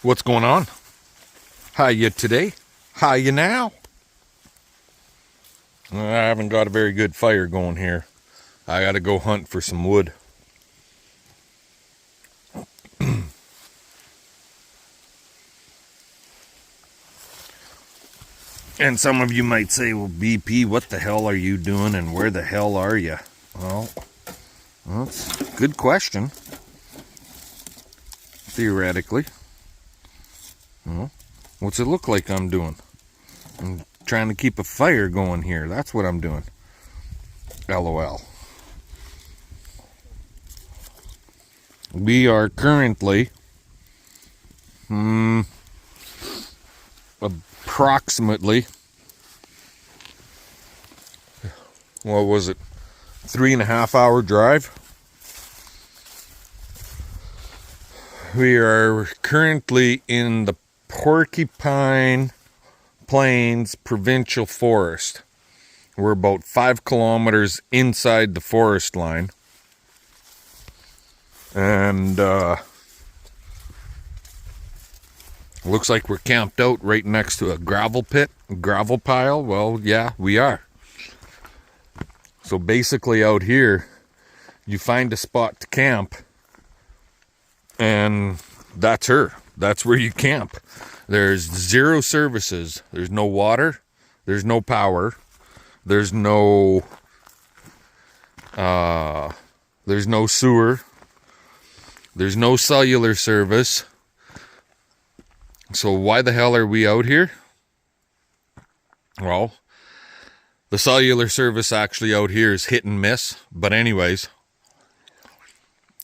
What's going on? How you today? How you now? I haven't got a very good fire going here. I gotta go hunt for some wood. And some of you might say, well, BP, what the hell are you doing and where the hell are you? Well, that's a good question. Theoretically. Well, what's it look like I'm doing? I'm trying to keep a fire going here. That's what I'm doing. LOL. We are currently approximately, what was it, 3.5 hour drive. We are currently in the Porcupine Plains Provincial Forest. We're about 5 kilometers inside the forest line. And looks like we're camped out right next to a gravel pile. Well, yeah, we are. So basically out here, you find a spot to camp, and that's where you camp. There's zero services. There's no water. There's no power. There's no sewer. There's no cellular service. So why the hell are we out here? Well, the cellular service actually out here is hit and miss. But anyways,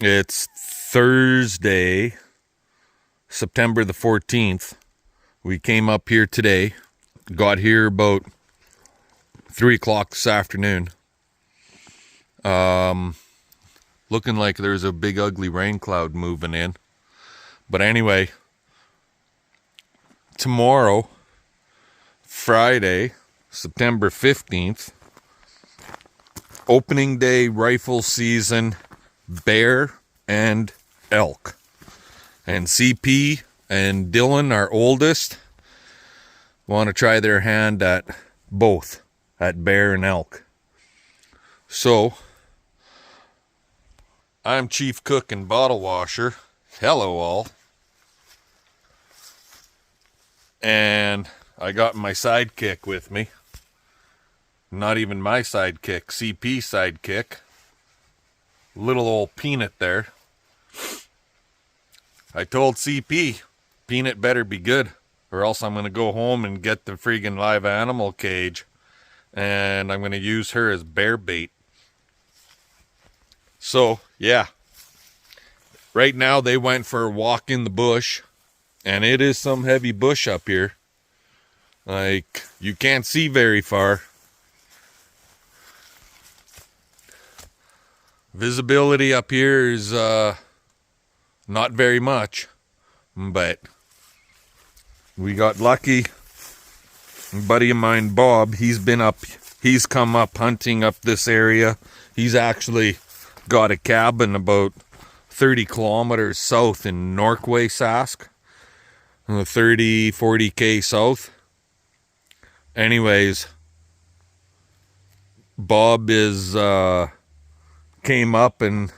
it's Thursday, September the 14th. We came up here today. Got here about 3 o'clock this afternoon. Looking like there's a big ugly rain cloud moving in. But anyway, tomorrow, Friday, September 15th, opening day rifle season, bear and elk. And CP and Dylan, our oldest, want to try their hand at both, at bear and elk. So, I'm chief cook and bottle washer. Hello all. And I got my sidekick with me. Not even my sidekick, CP sidekick. Little old Peanut there. I told CP, Peanut better be good, or else I'm going to go home and get the friggin' live animal cage. And I'm going to use her as bear bait. So, yeah. Right now they went for a walk in the bush. And it is some heavy bush up here. Like, you can't see very far. Visibility up here is not very much. But we got lucky. A buddy of mine, Bob, he's come up hunting up this area. He's actually got a cabin about 30 kilometers south in Norquay, Sask. 40K south. Anyways, Bob came up and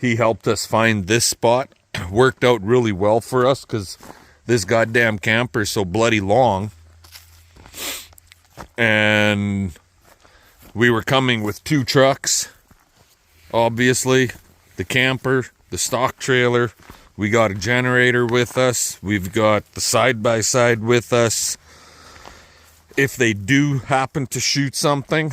he helped us find this spot. Worked out really well for us because this goddamn camper is so bloody long. And we were coming with 2 trucks. Obviously, the camper, the stock trailer. We got a generator with us. We've got the side-by-side with us. If they do happen to shoot something,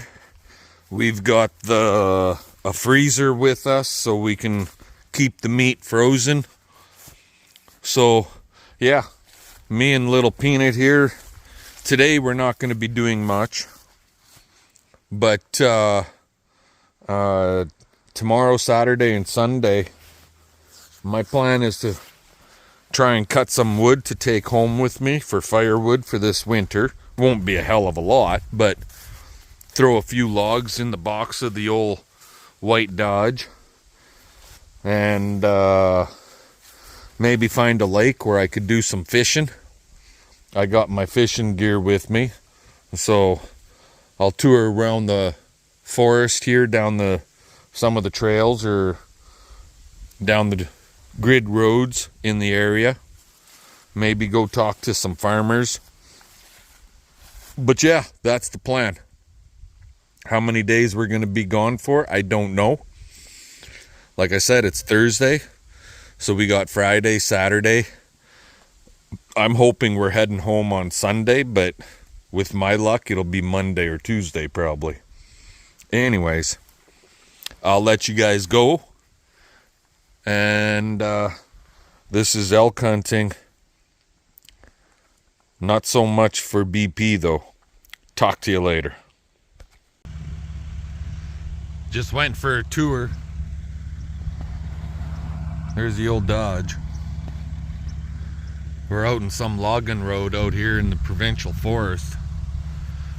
we've got a freezer with us so we can keep the meat frozen. So, yeah, me and little Peanut here. Today we're not going to be doing much. But tomorrow, Saturday, and Sunday, my plan is to try and cut some wood to take home with me for firewood for this winter. Won't be a hell of a lot, but throw a few logs in the box of the old white Dodge. And maybe find a lake where I could do some fishing. I got my fishing gear with me, so I'll tour around the forest here, down some of the trails or down the grid roads in the area. Maybe go talk to some farmers. But yeah, that's the plan. How many days we're going to be gone for, I don't know. Like I said, it's Thursday, so we got Friday, Saturday. I'm hoping we're heading home on Sunday, but with my luck, it'll be Monday or Tuesday probably. Anyways, I'll let you guys go. And this is elk hunting. Not so much for BP though. Talk to you later. Just went for a tour. There's the old Dodge. We're out in some logging road out here in the provincial forest.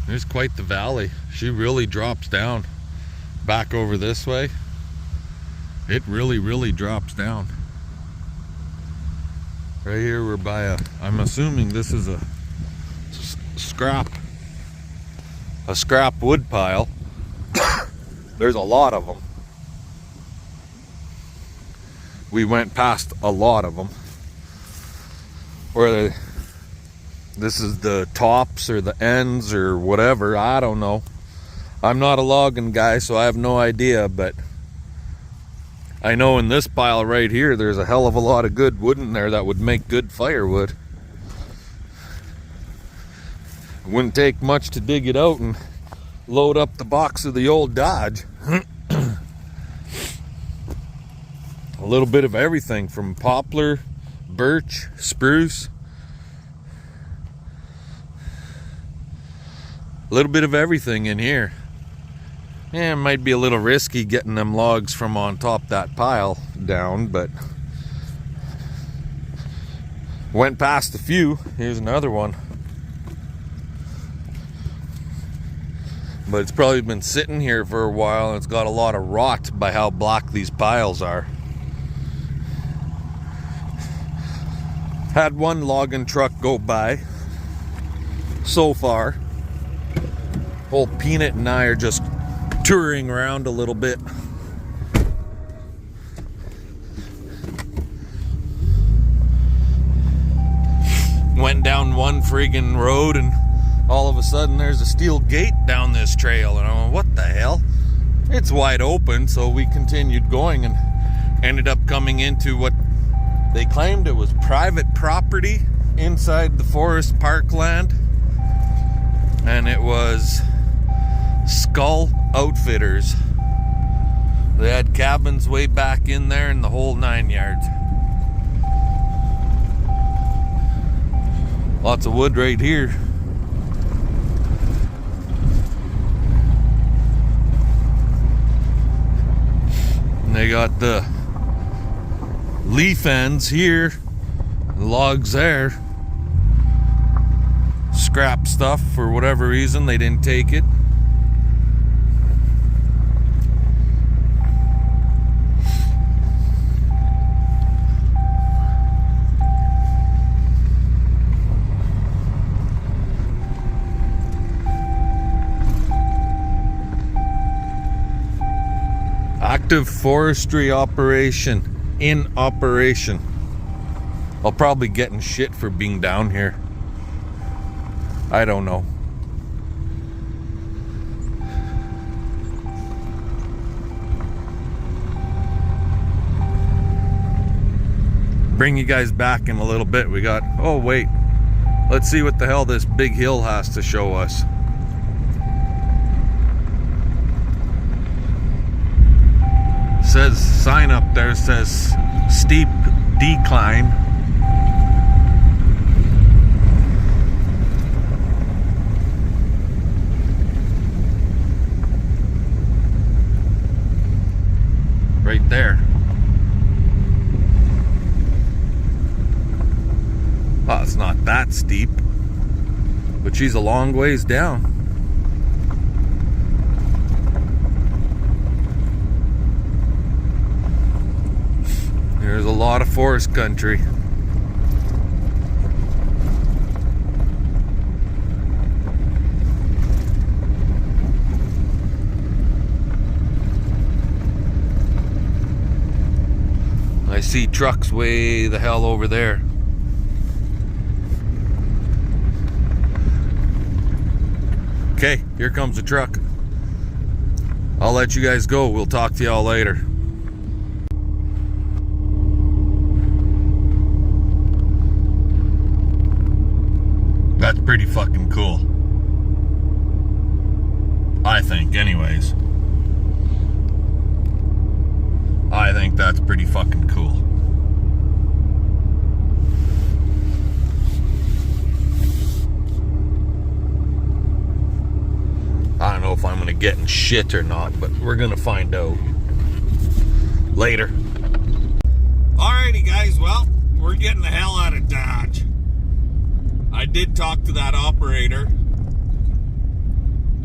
There's quite the valley. She really drops down. Back over this way, it really drops down. Right here we're by I'm assuming this is a scrap wood pile. There's a lot of them. We went past a lot of them. Where this is the tops or the ends or whatever, I don't know. I'm not a logging guy, so I have no idea, but I know in this pile right here, there's a hell of a lot of good wood in there that would make good firewood. It wouldn't take much to dig it out and load up the box of the old Dodge. A little bit of everything from poplar, birch, spruce. A little bit of everything in here. Yeah, it might be a little risky getting them logs from on top that pile down, but went past a few. Here's another one. But it's probably been sitting here for a while and it's got a lot of rot by how black these piles are. Had one logging truck go by so far. Old Peanut and I are just touring around a little bit. Went down one friggin' road and all of a sudden there's a steel gate down this trail and I'm like, what the hell? It's wide open, so we continued going and ended up coming into what they claimed it was private property inside the forest parkland, and it was Skull Outfitters. They had cabins way back in there and the whole 9 yards. Lots of wood right here. And they got the leaf ends here, the logs there. Scrap stuff for whatever reason, they didn't take it. Active forestry operation in operation. I'll probably get in shit for being down here. I don't know. Bring you guys back in a little bit. We got, oh wait, let's see what the hell this big hill has to show us. Says, sign up there says steep decline. Right there. Well, it's not that steep, but she's a long ways down. There's a lot of forest country. I see trucks way the hell over there. Okay, here comes the truck. I'll let you guys go. We'll talk to y'all later. That's pretty fucking cool. I think, anyways. I think that's pretty fucking cool. I don't know if I'm gonna get in shit or not, but we're gonna find out later. Alrighty guys, well, we're getting the hell out of Dodge. I did talk to that operator,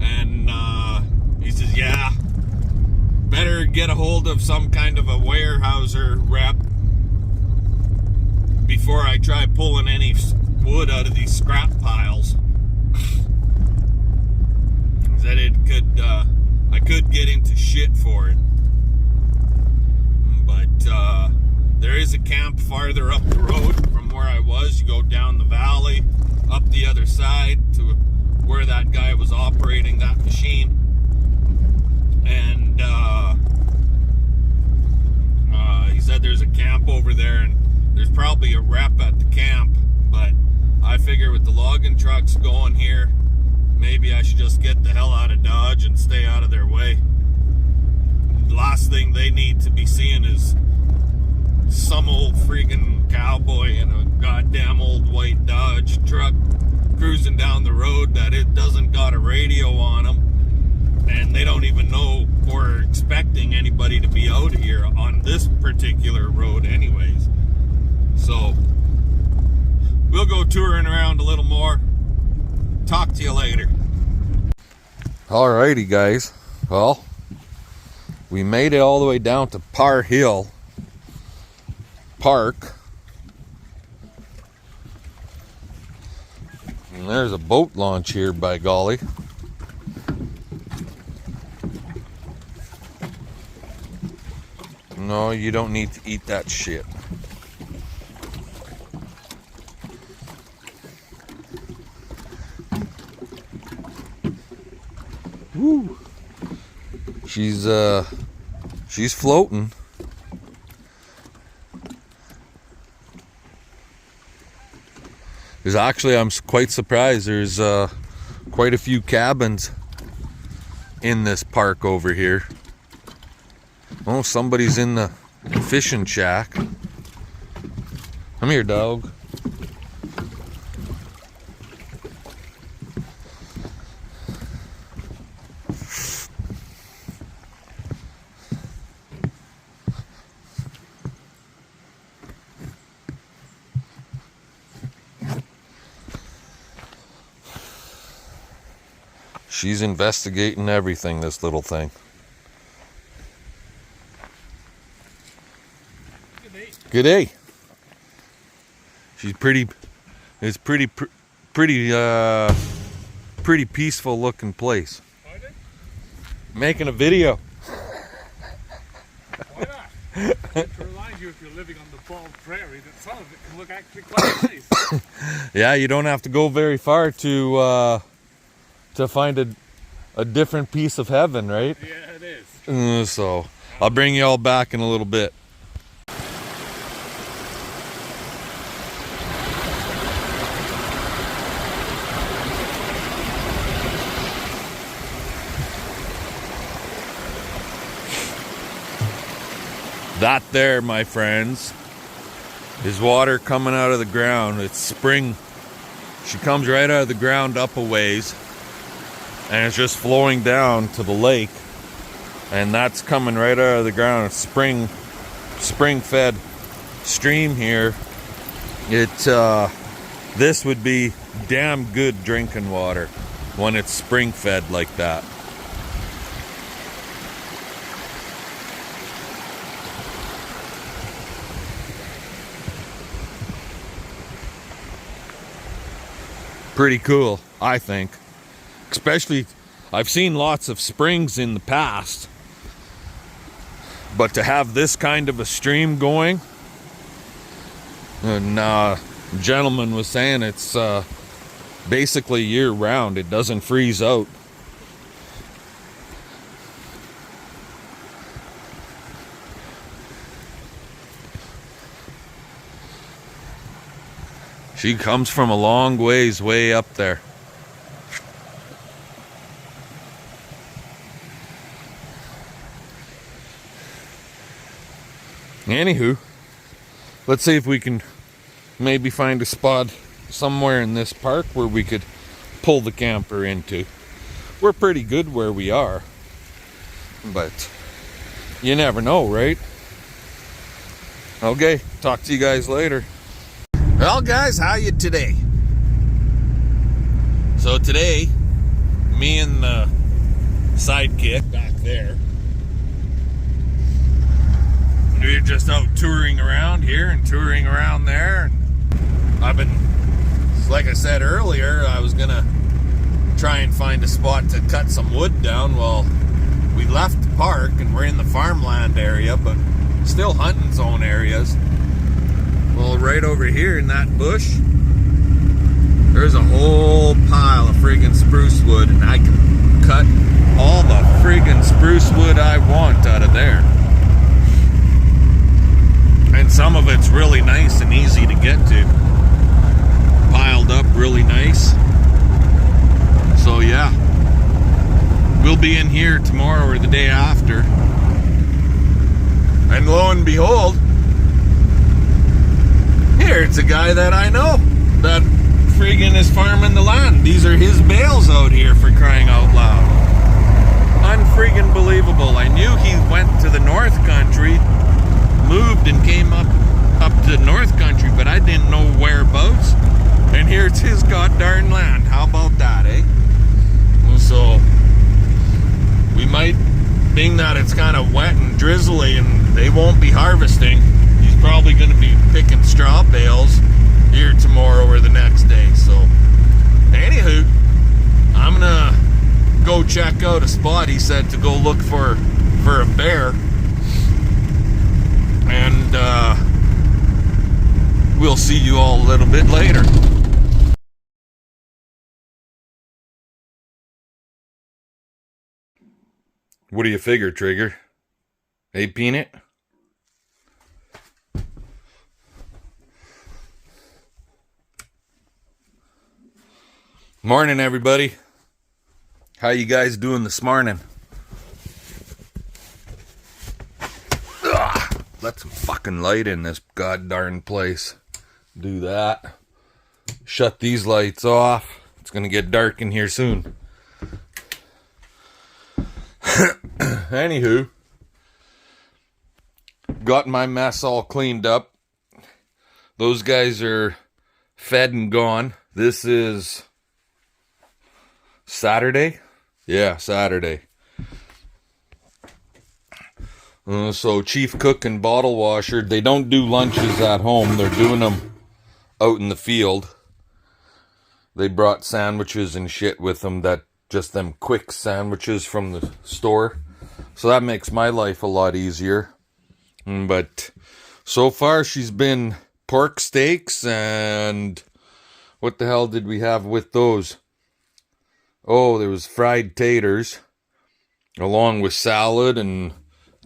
and he says, yeah, better get a hold of some kind of a Weyerhaeuser rep before I try pulling any wood out of these scrap piles. That it could, I could get into shit for it. But there is a camp farther up the road from where I was. You go down the valley, up the other side to where that guy was operating that machine. And he said there's a camp over there, and there's probably a rep at the camp. But I figure with the logging trucks going here, maybe I should just get the hell out of Dodge and stay out of their way. The last thing they need to be seeing is some old freaking cowboy in a goddamn old white Dodge truck cruising down the road that it doesn't got a radio on them, and they don't even know or expecting anybody to be out here on this particular road anyways. So we'll go touring around a little more. Talk to you later. Alrighty guys, well, we made it all the way down to Par Hill Park, and there's a boat launch here, by golly. No, you don't need to eat that shit. Woo. She's floating. There's actually, I'm quite surprised, there's quite a few cabins in this park over here. Oh, somebody's in the fishing shack. Come here, dog. She's investigating everything, this little thing. Good day. She's pretty. It's pretty peaceful looking place. Making a video. Why not? To remind you, if you're living on the bald prairie, that some of it can look actually quite nice. Yeah, you don't have to go very far to find a different piece of heaven, right? Yeah, it is. So I'll bring you all back in a little bit. That there, my friends, is water coming out of the ground. It's spring. She comes right out of the ground up a ways, and it's just flowing down to the lake, and that's coming right out of the ground. It's spring fed stream here. This would be damn good drinking water when it's spring fed like that. pretty cool, I think. Especially, I've seen lots of springs in the past, but to have this kind of a stream going, and gentleman was saying it's basically year round. It doesn't freeze out. She comes from a long ways way up there. Anywho, let's see if we can maybe find a spot somewhere in this park where we could pull the camper into. We're pretty good where we are, but you never know, right? Okay, talk to you guys later. Well, guys, how you today? So today, me and the sidekick back there, we're just out touring around here and touring around there. I've been, like I said earlier, I was gonna try and find a spot to cut some wood down. Well, we left the park and we're in the farmland area, but still hunting zone areas. Well, right over here in that bush, there's a whole pile of friggin' spruce wood, and I can cut all the friggin' spruce wood I want out of there. And some of it's really nice and easy to get to. Piled up really nice. So yeah, we'll be in here tomorrow or the day after. And lo and behold, here it's a guy that I know that friggin' is farming the land. These are his bales out here, for crying out loud. Unfriggin' believable. I knew he went to the North Country, moved and came up to the North Country, but I didn't know whereabouts. And here it's his god-darn land. How about that, eh? So we might, being that it's kind of wet and drizzly and they won't be harvesting, he's probably going to be picking straw bales here tomorrow or the next day. So anywho, I'm gonna go check out a spot. He said to go look for a bear, and we'll see you all a little bit later. What do you figure, Trigger? Hey, Peanut? Morning, everybody. How you guys doing this morning? Ugh, let some fucking light in this goddarn place. Do that. Shut these lights off. It's gonna get dark in here soon. Anywho, got my mess all cleaned up. Those guys are fed and gone. This is Saturday? Yeah, Saturday. So chief cook and bottle washer, they don't do lunches at home. They're doing them out in the field. They brought sandwiches and shit with them, that just them quick sandwiches from the store. So that makes my life a lot easier. But so far she's been pork steaks and what the hell did we have with those? Oh, there was fried taters along with salad and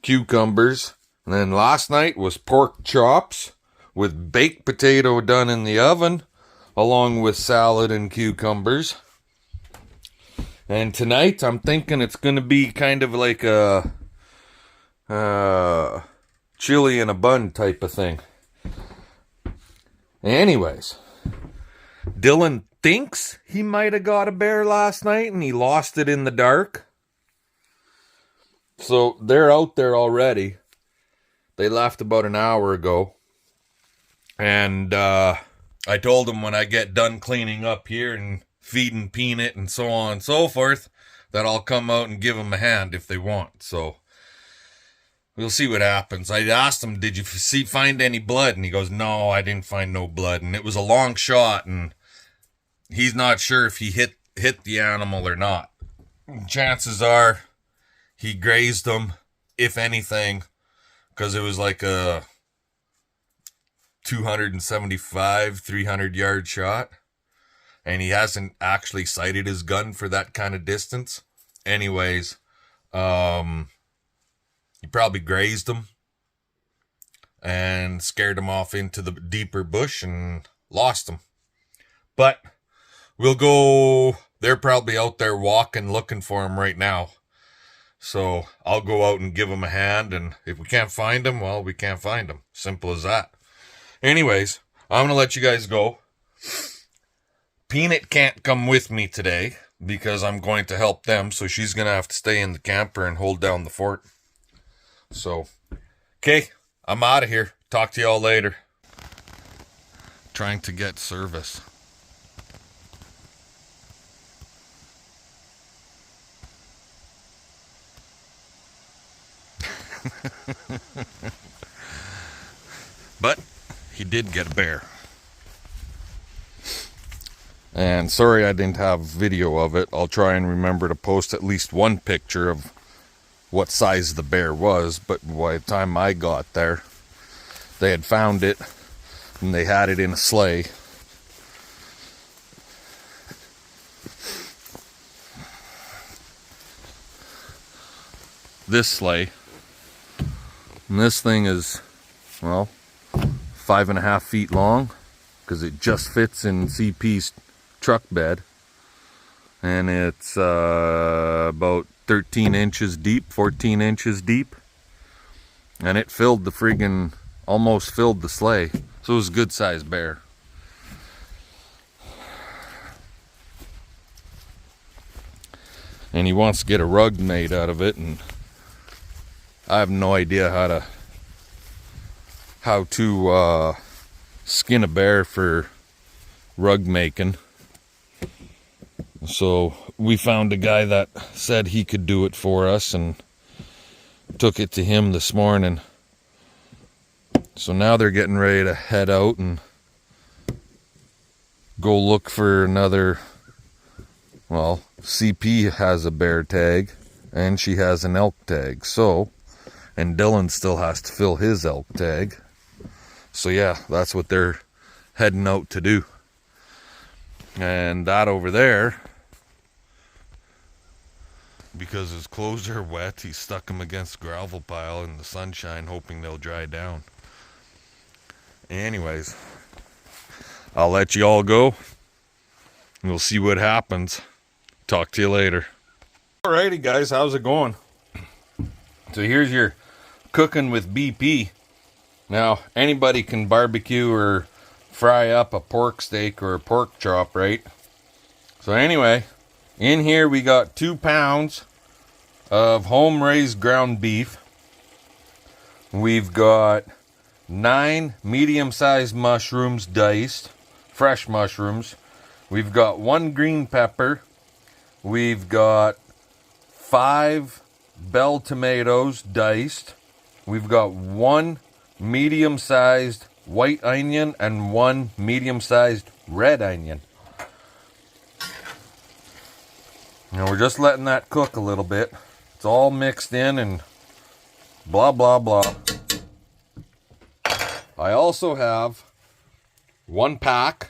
cucumbers. And then last night was pork chops with baked potato done in the oven along with salad and cucumbers. And tonight I'm thinking it's going to be kind of like a chili in a bun type of thing. Anyways, Dylan thinks he might have got a bear last night and he lost it in the dark. So they're out there already. They left about an hour ago. And I told them when I get done cleaning up here and feeding Peanut and so on and so forth, that I'll come out and give them a hand if they want. So we'll see what happens. I asked him, did you find any blood? And he goes, no, I didn't find no blood. And it was a long shot, and he's not sure if he hit the animal or not. Chances are he grazed him, if anything, because it was like a 275, 300 yard shot. And he hasn't actually sighted his gun for that kind of distance. Anyways, he probably grazed him and scared him off into the deeper bush and lost him. But we'll go, they're probably out there walking, looking for him right now. So I'll go out and give him a hand, and if we can't find him, well, we can't find him. Simple as that. Anyways, I'm going to let you guys go. Peanut can't come with me today because I'm going to help them, so she's going to have to stay in the camper and hold down the fort. So, okay, I'm out of here. Talk to y'all later. Trying to get service. But he did get a bear. And sorry I didn't have video of it. I'll try and remember to post at least one picture of what size the bear was. But by the time I got there, they had found it and they had it in a sleigh. This sleigh. And this thing is, well, 5.5 feet long, because it just fits in CP's truck bed, and it's about 13 inches deep, 14 inches deep, and it filled the friggin', almost filled the sleigh. So it was a good sized bear. And he wants to get a rug made out of it, and I have no idea how to skin a bear for rug making. So we found a guy that said he could do it for us and took it to him this morning. So now they're getting ready to head out and go look for another. Well, CP has a bear tag and she has an elk tag. So, and Dylan still has to fill his elk tag. So yeah, that's what they're heading out to do. And that over there, because his clothes are wet, he stuck them against the gravel pile in the sunshine, hoping they'll dry down. Anyways, I'll let you all go. We'll see what happens. Talk to you later. Alrighty guys, how's it going? So here's your cooking with BP. Now, anybody can barbecue or fry up a pork steak or a pork chop, right? So anyway, in here we got 2 pounds of home-raised ground beef. We've got 9 medium-sized mushrooms diced, fresh mushrooms. We've got 1 green pepper. We've got 5 bell tomatoes diced. We've got 1 medium-sized white onion and 1 medium-sized red onion. Now we're just letting that cook a little bit. It's all mixed in and blah blah blah. I also have 1 pack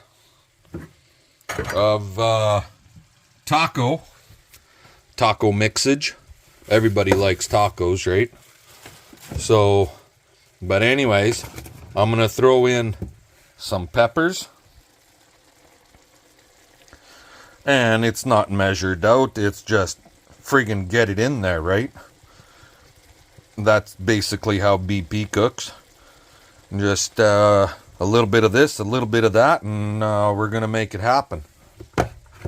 of taco mixage. Everybody likes tacos, right? So, but anyways, I'm gonna throw in some peppers. And it's not measured out, it's just friggin' get it in there, right? That's basically how BP cooks. Just a little bit of this, a little bit of that, and we're gonna make it happen.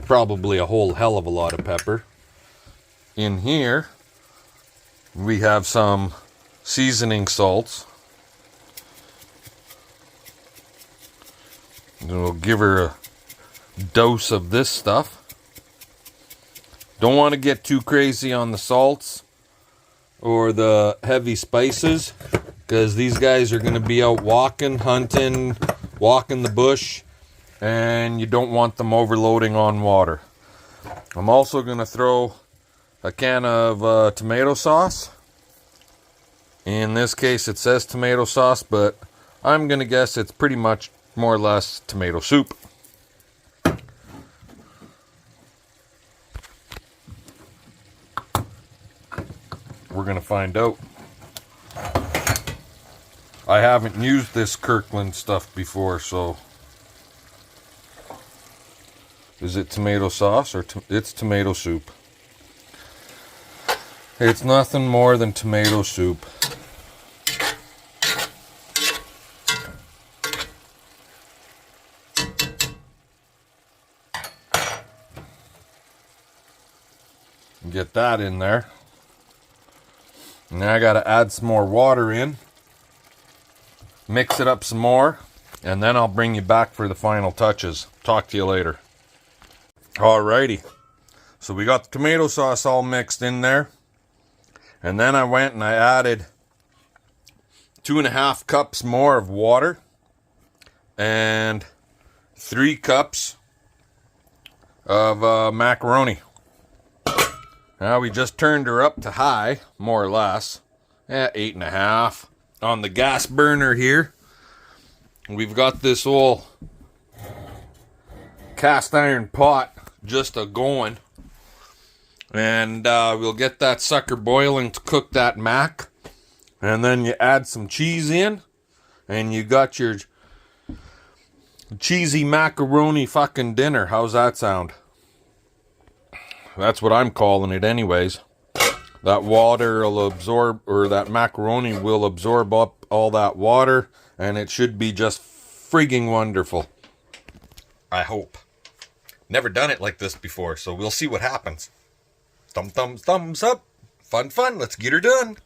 Probably a whole hell of a lot of pepper. In here, we have some seasoning salts. And we'll give her a dose of this stuff. Don't want to get too crazy on the salts or the heavy spices, because these guys are going to be out walking, hunting, walking the bush, and you don't want them overloading on water. I'm also going to throw a can of tomato sauce. In this case it says tomato sauce, but I'm going to guess it's pretty much more or less tomato soup. We're going to find out. I haven't used this Kirkland stuff before, so is it tomato sauce or it's tomato soup? It's nothing more than tomato soup. Get that in there. Now I gotta add some more water in. Mix it up some more, and then I'll bring you back for the final touches. Talk to you later. Alrighty. So we got the tomato sauce all mixed in there. And then I went and I added 2.5 cups more of water. And 3 cups of macaroni. Now we just turned her up to high, more or less. 8.5 on the gas burner here. We've got this old cast iron pot just a-going. And we'll get that sucker boiling to cook that mac. And then you add some cheese in. And you got your cheesy macaroni fucking dinner. How's that sound? That's what I'm calling it anyways. That water will absorb, or that macaroni will absorb up all that water, and it should be just frigging wonderful. I hope. Never done it like this before, so we'll see what happens. Thumbs up. Fun, let's get her done.